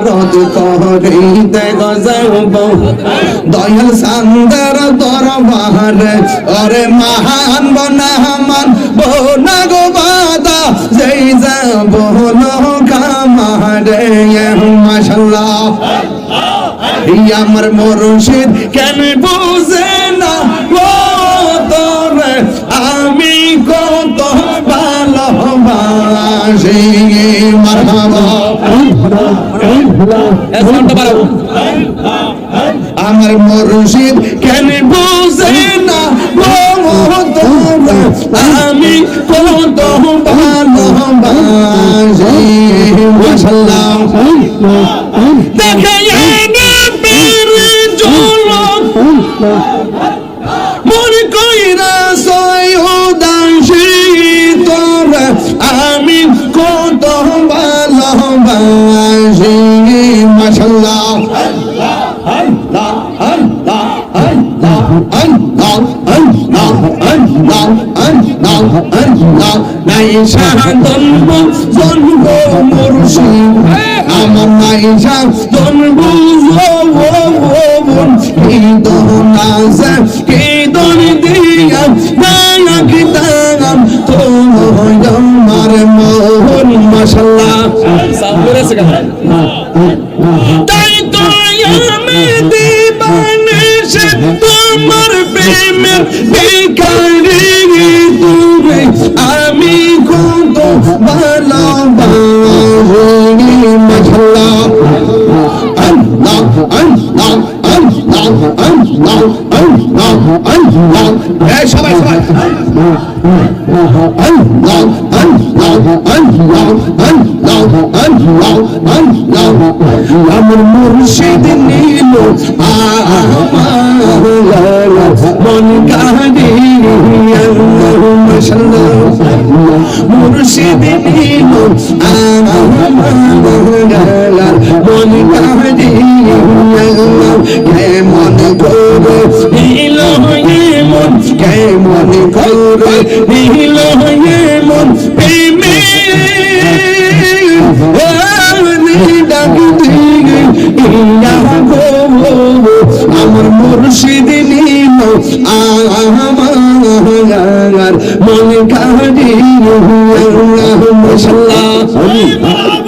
জিয়ারত করিতে যাব দয়াল সান্দার দরবারে ওরে মহান বনামান বনা গো বাদা যেই যাব কামারে মাশাআল্লাহ আমার মুর্শিদ কেন বুঝে না ও তোরে আমি কত ভালোবাসি মারহাবা আমার মুর্শিদ কেন বুঝে না ও তোরে আমি কত ভালোবাসি মাশাআল্লাহ দেখে মন কইরা সয়দাসি তোরে আমি কত ভালোবাসি মাশাআল্লাহ আল্লাহ আল্লাহ আল্লাহ আল্লাহ আল্লাহ আল্লাহ আল্লাহ আল্লাহ নাই শাহাদত জন্ম মুর্শিদ আমার নাই শাহাদত তাই তো আমি দিবানিশে তোমার প্রেমের ভিখারি তুমি আমি কত ভালোবাসি মাশাআল্লাহ আল্লাহ আল্লাহ আল্লাহ আল্লাহ আল্লাহ আল্লাহ এই সবাই সবাই আল্লাহ আল্লাহ আল্লাহ আল্লাহ আল্লাহ আল্লাহ আমার মুর্শিদ নীল আমার মন কাঁদিয়া মাশাআল্লাহ মুর্শিদ নীল আমার মন কাঁদিয়া কেমন করে নীল মন কেমন করে নীল মন প্রেমে আমার মুর্শিদ নীল আমার মন কাঁদিয়া মাশাআল্লাহ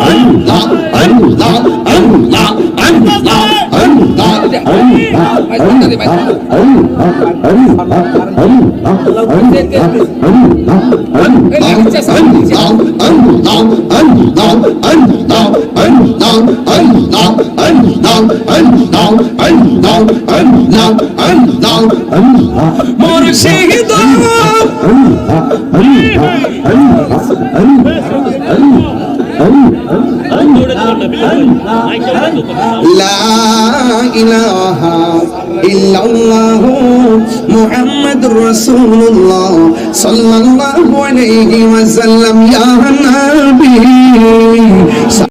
আল্লাহ আল্লাহ আল্লাহ আল্লাহ মুর্শিদ লা ইলাহা ইল্লাল্লাহ মুহাম্মাদুর রাসূলুল্লাহ সাল্লাল্লাহু আলাইহি ওয়াসাল্লাম ইয়া নবী